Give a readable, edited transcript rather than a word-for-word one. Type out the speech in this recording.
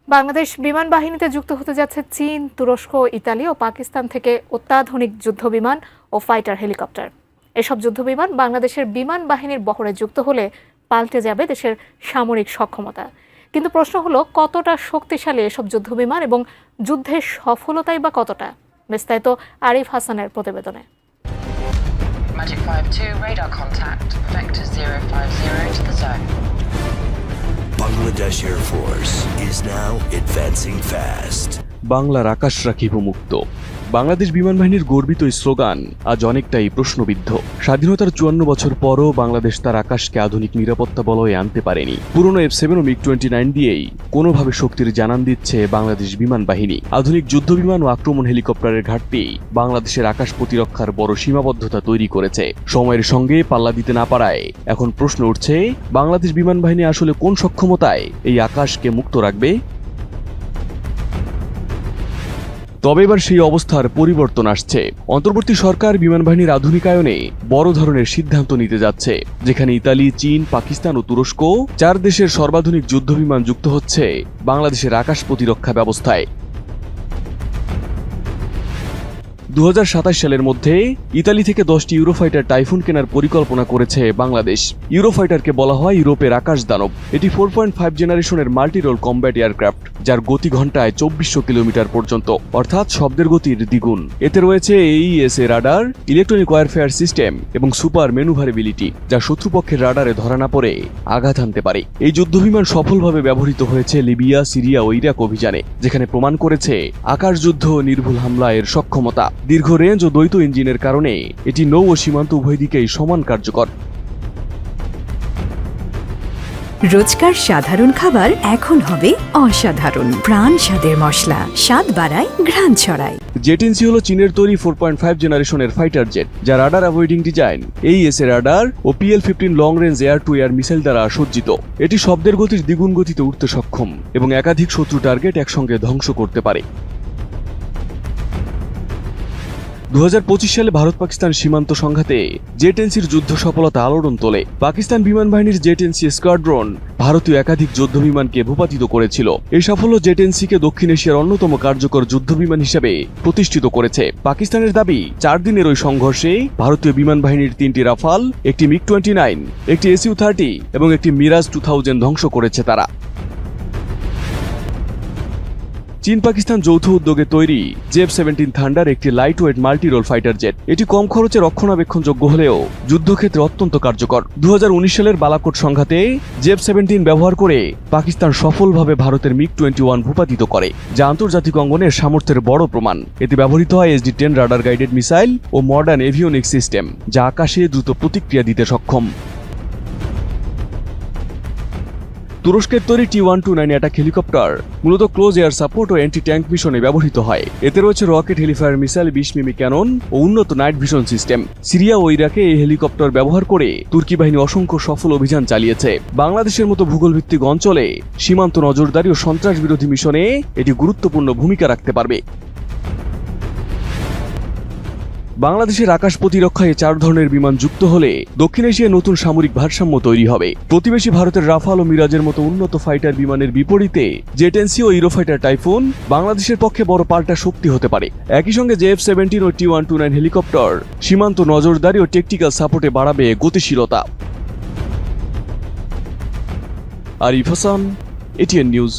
বাংলাদেশ বিমান বাহিনীতে যুক্ত হতে যাচ্ছে চীন, তুরস্ক, ইতালি ও পাকিস্তান থেকে অত্যাধুনিক যুদ্ধবিমান ও ফাইটার হেলিকপ্টার। এসব যুদ্ধবিমান বাংলাদেশের বিমান বাহিনীর বহরে যুক্ত হলে পাল্টে যাবে দেশের সামরিক সক্ষমতা। কিন্তু প্রশ্ন হলো, কতটা শক্তিশালী এসব যুদ্ধবিমান এবং যুদ্ধের সফলতাই বা কতটা? বিস্তারিত আরিফ হাসানের প্রতিবেদনে। Magic 5-2 radar contact. Vector 050 to the zone. Bangladesh Air Force is now advancing fast. বাংলার আকাশ রাখিব মুক্ত। বাংলাদেশ বিমান বাহিনীর গর্বিত এই স্লোগান আজ অনেকটাই প্রশ্নবিদ্ধ। স্বাধীনতার 54 বছর পরও বাংলাদেশ তার আকাশকে আধুনিক নিরাপত্তা বলয়ে আনতে পারেনি। পুরনো F7 ও MiG-29 দিয়েই কোনোভাবে শক্তির জানান দিচ্ছে বাংলাদেশ বিমান বাহিনী। আধুনিক যুদ্ধবিমান ও আক্রমণ হেলিকপ্টারের ঘাটতি বাংলাদেশের আকাশ প্রতিরক্ষার বড় সীমাবদ্ধতা তৈরি করেছে। সময়ের সঙ্গে পাল্লা দিতে না পারায় এখন প্রশ্ন উঠছে, বাংলাদেশ বিমান বাহিনী আসলে কোন সক্ষমতায় এই আকাশকে মুক্ত রাখবে? তবে এবার সেই অবস্থার পরিবর্তন আসছে। অন্তর্বর্তী সরকার বিমান বাহিনীর আধুনিকায়নে বড় ধরনের সিদ্ধান্ত নিতে যাচ্ছে, যেখানে ইতালি, চীন, পাকিস্তান ও তুরস্ক 4 দেশের সর্বাধুনিক যুদ্ধবিমান যুক্ত হচ্ছে বাংলাদেশের আকাশ প্রতিরক্ষা ব্যবস্থায়। 2027 সালের মধ্যে ইতালি থেকে 10টি ইউরোফাইটার টাইফুন কেনার পরিকল্পনা করেছে বাংলাদেশ। ইউরোফাইটারকে বলা হয় ইউরোপের আকাশ দানব। এটি 4.5 জেনারেশনের মাল্টিরোল কম্ব্যাট এয়ারক্রাফট, যার গতি ঘন্টায় 2400 কিলোমিটার পর্যন্ত, অর্থাৎ শব্দের গতির দ্বিগুণ। এতে রয়েছে AESA radar, electronic warfare system এবং সুপার ম্যানুভারেবিলিটি, যা শত্রুপক্ষের রাডারে ধরা না পড়ে আঘাত হানতে পারে। এই যুদ্ধবিমান সফলভাবে ব্যবহৃত হয়েছে লিবিয়া, সিরিয়া ও ইরাক অভিযানে, যেখানে প্রমাণ করেছে আকাশযুদ্ধ ও নির্ভুল হামলা এর সক্ষমতা। দীর্ঘ রেঞ্জ ও দ্বৈত ইঞ্জিনের কারণে এটি নৌ ও সীমান্ত উভয় দিকেই সমান কার্যকর। রোজকার সাধারণ খাবার এখন হবে অসাধারণ। প্রাণ স্বাদের মশলা, স্বাদ বাড়ায়, ঘ্রাণ ছড়ায়। জেটেন্সি হলো চীনের তৈরি 4.5 জেনারেশনের ফাইটার জেট, যা radar avoiding design, AESA radar ও PL-15 long range air to air missile দ্বারা সজ্জিত। এটি শব্দের গতির দ্বিগুণ গতিতে উঠতে সক্ষম এবং একাধিক শত্রু টার্গেট একসঙ্গে ধ্বংস করতে পারে। 2025 সালে ভারত-পাকিস্তান সীমান্ত সংঘাতে জেটেন্সির যুদ্ধ সফলতা আলোড়ন তোলে। পাকিস্তান বিমান বাহিনীর জেটেন্সি স্কোয়াড্রন ভারতীয় একাধিক যুদ্ধবিমানকে ভূপাতিত করেছিল। এই সাফল্য জেটেন্সিকে দক্ষিণ এশিয়ার অন্যতম কার্যকর যুদ্ধবিমান হিসেবে প্রতিষ্ঠিত করেছে। পাকিস্তানের দাবি, 4 দিনের ওই সংঘর্ষে ভারতীয় বিমান বাহিনীর 3টি রাফাল, একটি MiG-29, একটি Su-30 এবং একটি মিরাজ 2000 ধ্বংস করেছে তারা। চীন পাকিস্তান যৌথ উদ্যোগে তৈরি JF-17 থান্ডার একটি light weight multirole fighter jet. এটি কম খরচে রক্ষণাবেক্ষণযোগ্য হলেও যুদ্ধক্ষেত্রে অত্যন্ত কার্যকর। 2019 সালের বালাকোট সংঘাতে JF-17 ব্যবহার করে পাকিস্তান সফলভাবে ভারতের MiG-21 ভূপাতিত করে, যা আন্তর্জাতিক অঙ্গনের সামর্থ্যের বড় প্রমাণ। এতে ব্যবহৃত হয় SD-10 রাডার গাইডেড মিসাইল ও মডার্ন এভিওনিক্স সিস্টেম, যা আকাশে দ্রুত প্রতিক্রিয়া দিতে সক্ষম। তুরস্কের তৈরি T-129 অ্যাটাক হেলিকপ্টার মূলত ক্লোজ এয়ার সাপোর্ট ও অ্যান্টি ট্যাঙ্ক মিশনে ব্যবহৃত হয়। এতে রয়েছে রকেট, হেলিফায়ার মিসাইল, 20 মিমি ক্যানন ও উন্নত নাইট ভিশন সিস্টেম। সিরিয়া ও ইরাকে এই হেলিকপ্টার ব্যবহার করে তুর্কি বাহিনী অসংখ্য সফল অভিযান চালিয়েছে। বাংলাদেশের মতো ভূগোলভিত্তিক অঞ্চলে সীমান্ত নজরদারি ও সন্ত্রাস বিরোধী মিশনে এটি গুরুত্বপূর্ণ ভূমিকা রাখতে পারবে। বাংলাদেশের আকাশ প্রতিরক্ষায় 4 ধরনের বিমান যুক্ত হলে দক্ষিণ এশিয়ায় নতুন সামরিক ভারসাম্য তৈরি হবে। প্রতিবেশী ভারতের রাফাল ও মিরাজের মতো উন্নত ফাইটার বিমানের বিপরীতে জেটেন্সি ও ইউরোফাইটার টাইফুন বাংলাদেশের পক্ষে বড় পাল্টা শক্তি হতে পারে। একই সঙ্গে JF-17 ও T-129 হেলিকপ্টার সীমান্ত নজরদারি ও টেকটিক্যাল সাপোর্টে বাড়াবে গতিশীলতা। Arif Hasan, ATN news.